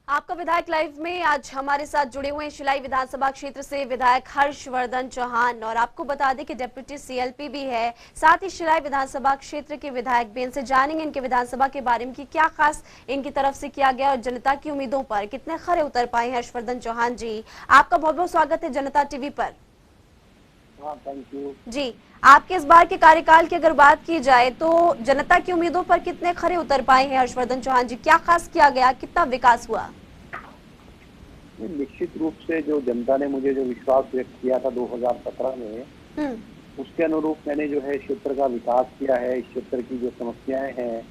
आपका विधायक लाइव में आज हमारे साथ जुड़े हुए हैं शिलाई विधानसभा क्षेत्र से विधायक हर्षवर्धन चौहान। और आपको बता दें कि डिप्टी सीएलपी भी है, साथ ही शिलाई विधानसभा क्षेत्र के विधायक भी। इनसे जानेंगे इनके विधानसभा के बारे में कि क्या खास इनकी तरफ से किया गया और जनता की उम्मीदों पर कितने खरे उतर पाए हैं हर्षवर्धन चौहान जी। आपका बहुत बहुत स्वागत है जनता टीवी पर। थैंक यू जी, आपके इस बार के कार्यकाल की अगर बात की जाए तो जनता की उम्मीदों पर कितने खरे उतर पाए हैं हर्षवर्धन चौहान जी? क्या खास किया गया, कितना विकास हुआ? निश्चित रूप से जो जनता ने मुझे जो विश्वास व्यक्त किया था 2017 में, उसके अनुरूप मैंने जो है क्षेत्र का विकास किया है। इस क्षेत्र की जो समस्याएं हैं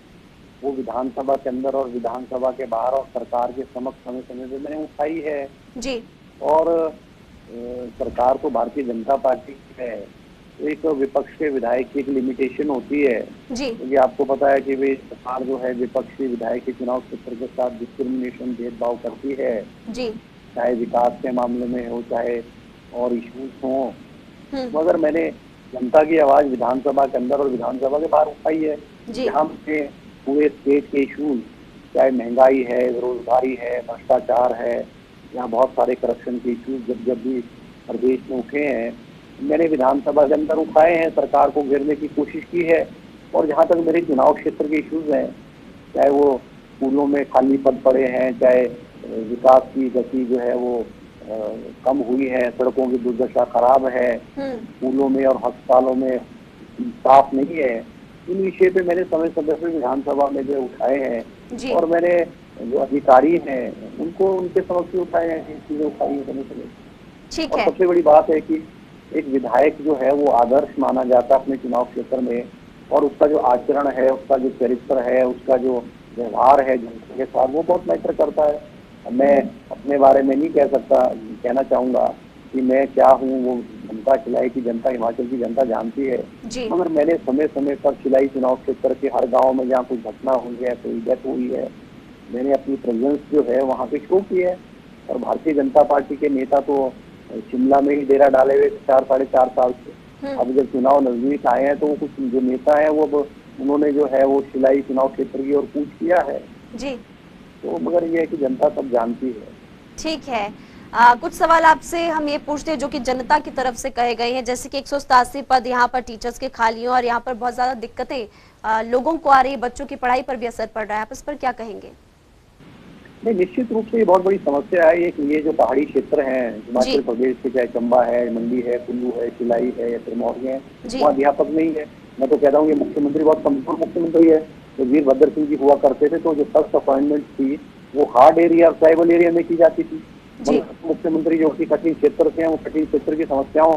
वो विधानसभा के अंदर और विधानसभा के बाहर और सरकार के समक्ष समय समय पे मैंने उठाई है जी। और सरकार तो भारतीय जनता पार्टी की है, एक विपक्ष के विधायक की एक लिमिटेशन होती है जी। क्योंकि आपको पता है कि वे सरकार जो है विपक्षी विधायक के चुनाव क्षेत्र के साथ डिस्क्रिमिनेशन भेदभाव करती है जी। चाहे विकास के मामले में हो चाहे और इश्यूज हो। मगर मैंने जनता की आवाज विधानसभा के अंदर और विधानसभा के बाहर उठाई है जहाँ पे पूरे स्टेट के इश्यूज चाहे महंगाई है, बेरोजगारी है, भ्रष्टाचार है, यहाँ बहुत सारे करप्शन के इश्यूज जब भी प्रदेश में उठे हैं मैंने विधानसभा के अंदर उठाए हैं, सरकार को घेरने की कोशिश की है। और जहाँ तक मेरे चुनाव क्षेत्र के इश्यूज हैं, चाहे वो स्कूलों में खाली पद पड़े हैं, चाहे विकास की गति जो है वो कम हुई है, सड़कों की दुर्दशा खराब है, स्कूलों में और अस्पतालों में साफ नहीं है, इन विषय पे मैंने समय समय पर विधानसभा में जो उठाए हैं और मैंने जो अधिकारी हैं उनको उनके समक्ष उठाए हैं, चीजें उठाई हैं समय समय। और सबसे बड़ी बात है कि एक विधायक जो है वो आदर्श माना जाता है अपने चुनाव क्षेत्र में और उसका जो आचरण है, उसका जो चरित्र है, उसका जो व्यवहार है जनता के साथ वो बहुत मैटर करता है। मैं अपने बारे में नहीं कह सकता, कहना चाहूंगा कि मैं क्या हूँ वो जनता शिलाई की जनता हिमाचल की जनता जानती है। मगर मैंने समय समय पर शिलाई चुनाव क्षेत्र के हर गाँव में जहाँ कोई घटना हुई है, कोई डेथ हुई है, मैंने अपनी प्रेजेंस जो है वहाँ पे शो की है। और भारतीय जनता पार्टी के नेता तो शिमला में ही डेरा डाले हुए 4-4.5 साल से, अब जब चुनाव नजदीक आए हैं तो वो कुछ जो नेता है वो उन्होंने जो है वो शिलाई चुनाव क्षेत्र की ओर कूच किया है जी। तो मगर ये है कि जनता सब जानती है। ठीक है, कुछ सवाल आपसे हम ये पूछते हैं जो कि जनता की तरफ से कहे गए हैं, जैसे कि 187 पद यहाँ पर टीचर्स के खाली हैं और यहाँ पर बहुत ज्यादा दिक्कतें लोगों को आ रही है, बच्चों की पढ़ाई पर भी असर पड़ रहा है, आप इस पर क्या कहेंगे? नहीं, निश्चित रूप से ये बहुत बड़ी समस्या है। ये जो पहाड़ी क्षेत्र है हिमाचल प्रदेश के, चाहे चंबा है, मंडी है, कुल्लू है, शिलाई है या सिरमौर है, वहाँ अध्यापक नहीं है। मैं तो कहता हूँ ये मुख्यमंत्री बहुत कमजोर मुख्यमंत्री है। तो वीरभद्र सिंह जी हुआ करते थे तो जो फर्स्ट अपॉइंटमेंट थी वो हार्ड एरिया और ट्राइबल एरिया में की जाती थी। मुख्यमंत्री जो कि कठिन क्षेत्र से हैं वो कठिन क्षेत्र की समस्याओं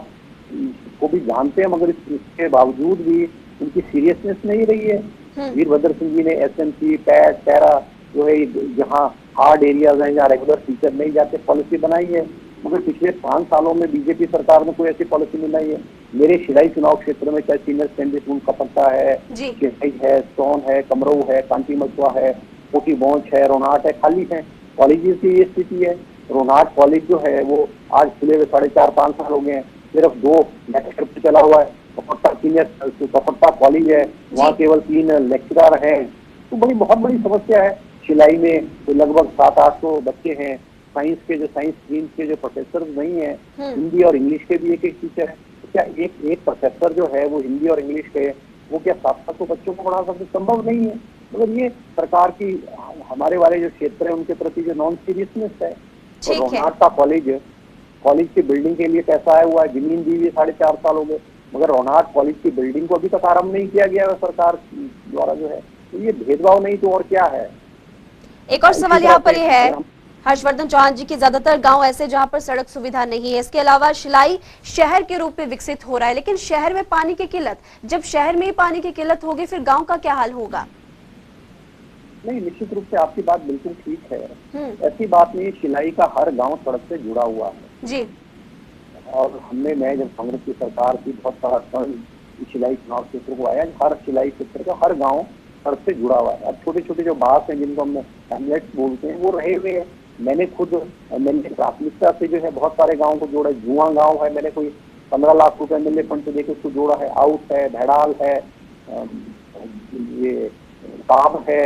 को भी जानते हैं, मगर इसके बावजूद भी उनकी सीरियसनेस नहीं रही है। वीरभद्र सिंह जी ने SMC, पैट, पैरा जो है जहाँ हार्ड एरियाज हैं, जहाँ रेगुलर टीचर नहीं जाते, पॉलिसी बनाई है। मगर पिछले 5 सालों में बीजेपी सरकार ने कोई ऐसी पॉलिसी नहीं बनाई है। मेरे शिलाई चुनाव क्षेत्र में चाहे सीनियर सेकेंडरी स्कूल कपट्टा है, शिलाई है, सोन है, कमरऊ है, कांटी मछुआ है, कोटी बॉन्च है, रोनाट है, खाली है। कॉलेजेस की ये स्थिति है। रोनाट कॉलेज जो है वो आज खुले हुए 4.5-5 साल हो गए हैं, सिर्फ 2 लेक्चर पे चला हुआ है। कपट्टा सीनियर कपट्टा कॉलेज है, वहाँ केवल 3 लेक्चरर हैं। तो बहुत बड़ी समस्या है। शिलाई में तो लगभग 700-800 बच्चे हैं। साइंस के जो साइंस स्ट्रीम के जो प्रोफेसर नहीं है, हिंदी और इंग्लिश के भी एक टीचर है। तो क्या एक प्रोफेसर जो है वो हिंदी और इंग्लिश के वो क्या 700 बच्चों को पढ़ा सकते? संभव नहीं है। मगर ये सरकार की हमारे वाले जो क्षेत्र है उनके प्रति जो नॉन सीरियसनेस है। और रोहनाट का कॉलेज की बिल्डिंग के लिए पैसा आया हुआ है, जमीन दी हुई 4.5 साल हो गए, मगर रोहनाट कॉलेज की बिल्डिंग को अभी तक आरम्भ नहीं किया गया है सरकार द्वारा जो है। तो ये भेदभाव नहीं तो और क्या है। एक और सवाल यहाँ पर ये है हर्षवर्धन चौहान जी की, ज्यादातर गांव ऐसे जहां पर सड़क सुविधा नहीं है, इसके अलावा शिलाई शहर के रूप में विकसित हो रहा है, लेकिन शहर में पानी की किल्लत, जब शहर में ही पानी की किल्लत होगी फिर गांव का क्या हाल होगा? नहीं, निश्चित रूप से आपकी बात बिल्कुल ठीक है। ऐसी बात नहीं, शिलाई का हर गांव सड़क से जुड़ा हुआ है जी। और मैं जब कांग्रेस की सरकार की बहुत सारा शिलाई चुनाव क्षेत्र को आया, हर शिलाई क्षेत्र का हर गाँव सड़क से जुड़ा हुआ है। अब छोटे छोटे जो बास हैं जिनको हम हैमलेट्स बोलते हैं वो रहे हुए हैं। मैंने प्राथमिकता से जो है बहुत सारे गाँव को जोड़ा। जुआ गाँव है, मैंने कोई 15 लाख रुपए MLA फंड से देकर उसको जोड़ा है। आउट है, भैड़ाल है, ये काब है,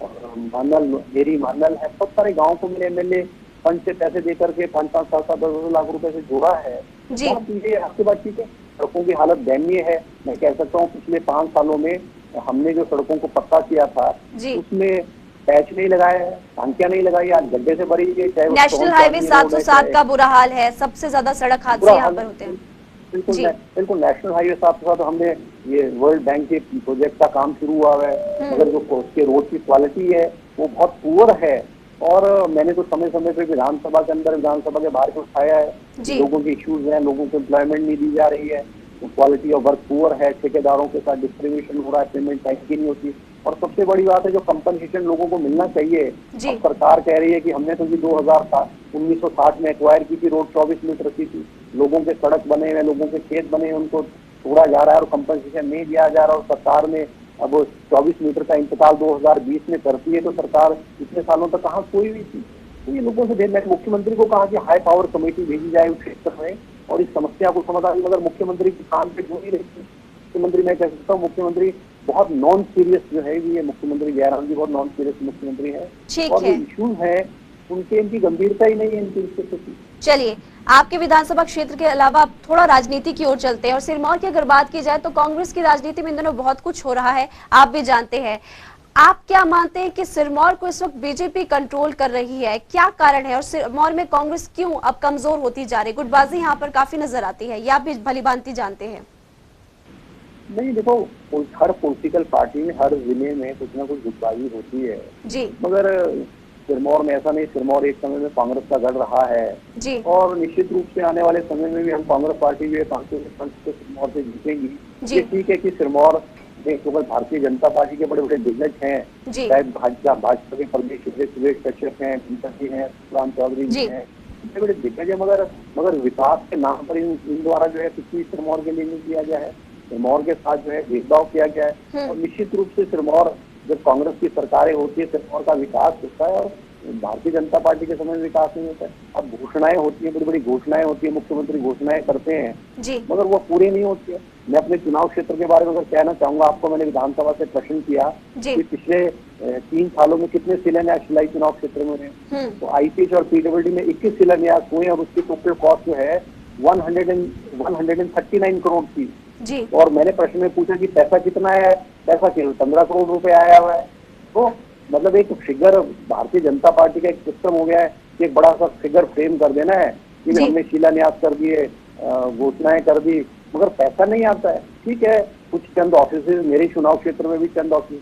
मानल, मेरी मानल है, बहुत सारे गाँव को मेरे एमएलए फंड से पैसे दे करके 5-5, 7-7, 10-10 लाख रुपए से जोड़ा है। बहुत चीजें आपके पास, ठीक है। सड़कों की हालत दयनीय है। मैं कह सकता हूँ पिछले 5 सालों में हमने जो सड़कों को पक्का किया था उसमें पैच नहीं लगाया है, टांकियां नहीं लगाई, आज गड्ढे से भरी है। चाहे नेशनल हाईवे 707 का बुरा हाल है, सबसे ज्यादा सड़क हादसे यहाँ पर होते हैं। बिल्कुल बिल्कुल। नेशनल हाईवे 707 हमने ये वर्ल्ड बैंक के प्रोजेक्ट का काम शुरू हुआ है, मगर जो उसके रोड की क्वालिटी है वो बहुत पुअर है। और मैंने तो समय समय पे विधानसभा के अंदर, विधानसभा के बाहर को उठाया है। लोगों के इश्यूज हैं, लोगों को एम्प्लॉयमेंट नहीं दी जा रही है, क्वालिटी ऑफ वर्क पुअर है, ठेकेदारों के साथ डिस्क्रिमिनेशन हो रहा है, पेमेंट टाइम की नहीं होती। और सबसे बड़ी बात है जो कंपनसेशन लोगों को मिलना चाहिए, अब सरकार कह रही है कि हमने तो 1960 में एक्वायर की थी, रोड 24 मीटर की थी, लोगों के सड़क बने हुए, लोगों के खेत बने, उनको तोड़ा जा रहा है और कंपनसेशन नहीं दिया जा रहा। और सरकार ने अब 24 मीटर का इंतकाल 2020 में करती है, तो सरकार इतने सालों तक कहाँ सोई हुई थी। तो ये लोगों से मैंने मुख्यमंत्री को कहा कि हाई पावर कमेटी भेजी जाए उस क्षेत्र में और इस समस्या को समाधान, मगर मुख्यमंत्री की काम पे जुड़ी रही थी। मुख्यमंत्री, मैं कह सकता हूँ मुख्यमंत्री बहुत नॉन सीरियस जो है, ये मुख्यमंत्री जयराम जी बहुत नॉन सीरियस मुख्यमंत्री है। और जो इश्यूज है उनके, इनकी गंभीरता ही नहीं है इनकी प्रति। चलिए, आपके विधानसभा क्षेत्र के अलावा आप थोड़ा राजनीति की ओर चलते हैं और सिरमौर की अगर बात की जाए तो कांग्रेस की राजनीति में इन दिनों बहुत कुछ हो रहा है, आप भी जानते हैं। आप क्या मानते हैं कि सिरमौर को इस वक्त बीजेपी कंट्रोल कर रही है, क्या कारण है और सिरमौर में कांग्रेस क्यों अब कमजोर होती जा रही है? गुटबाजी यहाँ पर काफी नजर आती है, ये आप भी भलीभांति जानते हैं। नहीं देखो, हर पॉलिटिकल पार्टी में, हर जिले में कुछ ना कुछ गुटबाजी होती है जी, मगर सिरमौर में ऐसा नहीं। सिरमौर एक समय में कांग्रेस का गढ़ रहा है जी, और निश्चित रूप से आने वाले समय में भी हम कांग्रेस पार्टी जो है 500 सिरमौर से जीतेंगी। ये ठीक है कि सिरमौर में केवल भारतीय जनता पार्टी के बड़े बड़े दिग्गज हैं, चाहे भाजपा के प्रदेश सुरेश कश्यप हैं, जी हैं, राम चौधरी जी हैं, बड़े बड़े दिग्गज है, मगर विकास के नाम पर इन द्वारा जो है कुछ भी सिरमौर के लिए नहीं किया गया है। सिरमौर के साथ जो है भेदभाव किया गया है। और निश्चित रूप से सिरमौर, जब कांग्रेस की सरकारें होती है, सिरमौर का विकास होता है और भारतीय जनता पार्टी के समय विकास नहीं होता है। अब घोषणाएं होती है, बड़ी बड़ी घोषणाएं होती है, मुख्यमंत्री घोषणाएं करते हैं मगर वो पूरी नहीं होती है। मैं अपने चुनाव क्षेत्र के बारे में अगर कहना चाहूंगा आपको, मैंने विधानसभा से प्रश्न किया कि पिछले 3 सालों में कितने शिलान्यास शिलाई चुनाव क्षेत्र में हुए, तो आईपीएच और पीडब्ल्यूडी में 21 शिलान्यास हुए और उसकी टोटल कॉस्ट जो है 139 करोड़ थी। और मैंने प्रश्न में पूछा कि पैसा कितना है, पैसा केवल 15 करोड़ रुपए आया हुआ है। तो मतलब एक फिगर, भारतीय जनता पार्टी का एक सिस्टम हो गया है कि एक बड़ा सा फिगर फ्रेम कर देना है कि हमने शिलान्यास कर दिए, घोषणाएं कर दी, मगर पैसा नहीं आता है। ठीक है, कुछ चंद ऑफिस, मेरे चुनाव क्षेत्र में भी चंद ऑफिस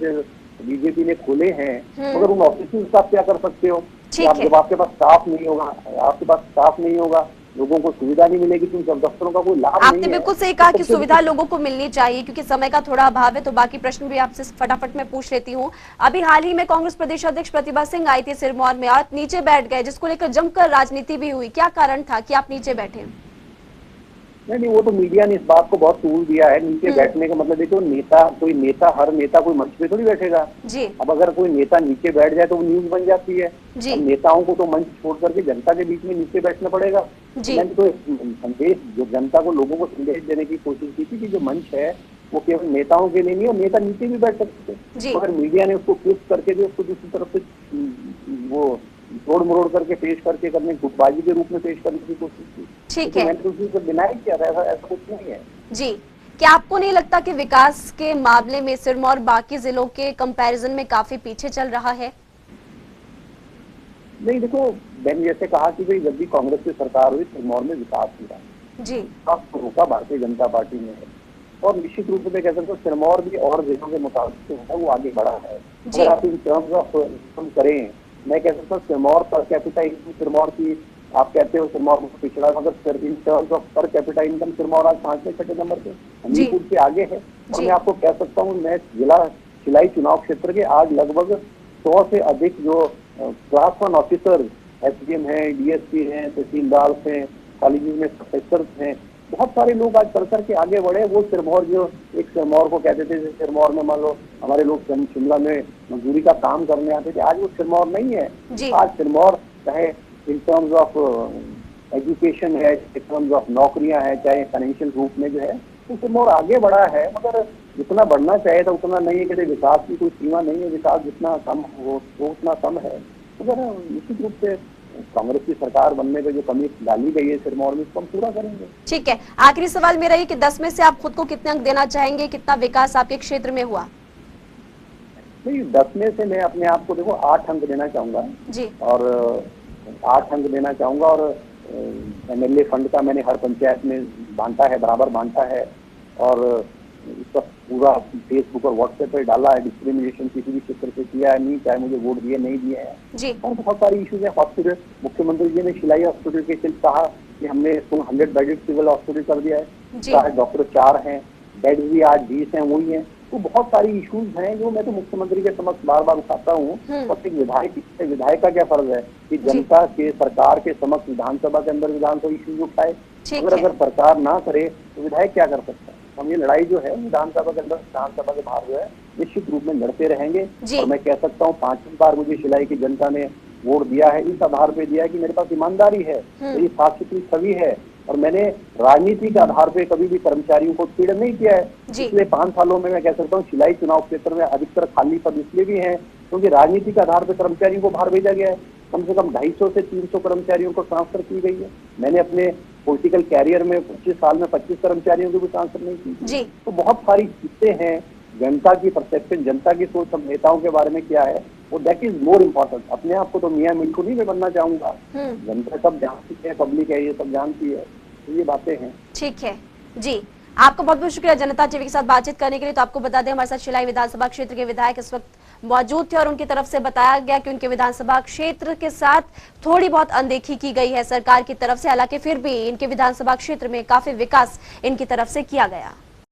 बीजेपी ने खोले हैं, मगर उन ऑफिस का आप क्या कर सकते हो? जब आपके पास स्टाफ नहीं होगा, लोगों को सुविधा नहीं मिलेगी, तो जब दफ्तरों का कोई लाभ नहीं है। आपने बिल्कुल सही कहा कि सुविधा लोगों को मिलनी चाहिए, क्योंकि समय का थोड़ा अभाव है, तो बाकी प्रश्न भी आपसे फटाफट में पूछ लेती हूँ। अभी हाल ही में कांग्रेस प्रदेश अध्यक्ष प्रतिभा सिंह आई थी सिरमौर में, आप नीचे बैठ गए, जिसको लेकर जमकर राजनीति भी हुई, क्या कारण था कि आप नीचे बैठे? नहीं, वो तो मीडिया ने इस बात को बहुत तूल दिया है। नीचे बैठने का मतलब देखो, हर नेता कोई मंच पे थोड़ी बैठेगा। अब अगर कोई नेता नीचे बैठ जाए तो वो न्यूज बन जाती है। नेताओं को तो मंच छोड़ करके जनता के बीच में नीचे बैठना पड़ेगा। मैंने तो संदेश, जो जनता को, लोगों को संदेश देने की कोशिश की थी कि जो मंच है वो केवल नेताओं के लिए नहीं, और नेता नीचे भी बैठ सकते, मगर मीडिया ने उसको क्लिप करके जो उसको दूसरी तरफ से वो तोड़ मरोड़ करके पेश करके करने, गुटबाजी के रूप में पेश करने की कोशिश की। ठीक है, मैंने तो उसी को डिनाई किया था, ऐसा कुछ नहीं है। जी, क्या आपको नहीं लगता कि विकास के मामले में सिरमौर बाकी जिलों के कंपैरिजन में काफी पीछे चल रहा है? नहीं देखो, मैंने जैसे कहा कि भाई जब भी कांग्रेस की सरकार हुई, सिरमौर में विकास हुआ जी, विकास रोका भारतीय जनता पार्टी ने है। और निश्चित रूप से कह सकते हो सिरमौर भी और जिलों के मुताबिक जो है वो आगे बढ़ा है। अगर आप इन टर्म्स ऑफ करें, मैं कह सकता हूँ Sirmaur per capita income, Sirmaur की आप कहते हो सिरमौर पिछड़ा, मगर in terms of per capita income Sirmaur आज 5वें-6वें नंबर पे हमीरपुर से आगे है। और मैं आपको कह सकता हूँ, मैं जिला शिलाई चुनाव क्षेत्र के आज लगभग 100 से अधिक जो क्लास 1 ऑफिसर, एसडीएम है, डीएसपी है, तहसीलदार हैं, कॉलेज में प्रोफेसर हैं, बहुत सारे लोग आज चल करके आगे बढ़े। वो सिरमौर, जो एक सिरमौर को कहते थे, सिरमौर में मान लो हमारे लोग शिमला में मजदूरी का काम करने आते थे, आज वो सिरमौर नहीं है। आज सिरमौर चाहे इन टर्म्स ऑफ एजुकेशन है, इन टर्म्स ऑफ नौकरियां है, चाहे फाइनेंशियल रूप में जो है, तो सिरमौर आगे बढ़ा है। मगर जितना बढ़ना चाहिए था उतना नहीं है। कहते विकास की कोई सीमा नहीं है, विकास जितना कम हो वो उतना कम है। अगर निश्चित रूप से कांग्रेस की सरकार बनने पे जो कमी डाली गई है सिरमौर में, इसको हम पूरा करेंगे। ठीक है, आखिरी सवाल मेरा ये कि 10 में से आप खुद को कितने अंक देना चाहेंगे, कितना विकास आपके क्षेत्र में हुआ? नहीं, 10 में से मैं अपने आप को देखो 8 अंक देना चाहूंगा जी। और 8 अंक देना चाहूंगा। और MLA फंड का मैंने हर पंचायत में बांटा है, बराबर बांटा है। और इसका पूरा फेसबुक और व्हाट्सएप पर डाला है। डिस्क्रिमिनेशन किसी भी क्षेत्र से किया है नहीं, चाहे मुझे वोट दिए नहीं दिए हैं जी। और बहुत सारी इश्यूज है। हॉस्पिटल, मुख्यमंत्री जी ने शिलाई हॉस्पिटल के सिर्फ कहा कि हमने इसको 100 बेडेड सिविल हॉस्पिटल कर दिया है। डॉक्टर 4 हैं, बेड भी आज 20 हैं, वही हैं। तो बहुत सारी इश्यूज हैं जो मैं तो मुख्यमंत्री के समक्ष बार बार उठाता हूँ। और एक विधायक का क्या फर्ज है कि जनता के, सरकार के समक्ष विधानसभा के अंदर विधानसभा इश्यूज उठाए। अगर सरकार ना करे तो विधायक क्या कर सकता है? हम ये लड़ाई जो है विधानसभा के अंदर, विधानसभा के बाहर जो है निश्चित रूप में लड़ते रहेंगे। और मैं कह सकता हूँ 5वीं बार मुझे शिलाई की जनता ने वोट दिया है, इस आधार पे दिया है कि मेरे पास ईमानदारी है, मेरी साफ सुथरी छवि है और मैंने राजनीति के आधार पे कभी भी कर्मचारियों को पीड़न नहीं किया है। पिछले 5 सालों में मैं कह सकता हूँ शिलाई चुनाव क्षेत्र में अधिकतर खाली पद इसलिए भी हैं क्योंकि राजनीति के आधार पर कर्मचारियों को बाहर भेजा गया है। कम से कम 250 से 300 कर्मचारियों को ट्रांसफर की गई है। मैंने अपने पॉलिटिकल कैरियर में 25 साल में 25 कर्मचारियों को भी ट्रांसफर नहीं की। तो बहुत सारी चीजें हैं। जनता की परसेप्शन, जनता की सोच हम नेताओं के बारे में क्या है वो दैट इज मोर इम्पोर्टेंट। अपने आप को तो मियां मिठू नहीं मैं बनना चाहूंगा। जनता सब जानती है, पब्लिक है, ये सब जानती है, तो ये बातें हैं। ठीक है जी, आपका बहुत बहुत शुक्रिया जनता टीवी के साथ बातचीत करने के लिए। तो आपको बता दें हमारे साथ शिलाई विधानसभा क्षेत्र के विधायक इस वक्त मौजूद थे और उनकी तरफ से बताया गया कि उनके विधानसभा क्षेत्र के साथ थोड़ी बहुत अनदेखी की गई है सरकार की तरफ से, हालांकि फिर भी इनके विधानसभा क्षेत्र में काफी विकास इनकी तरफ से किया गया।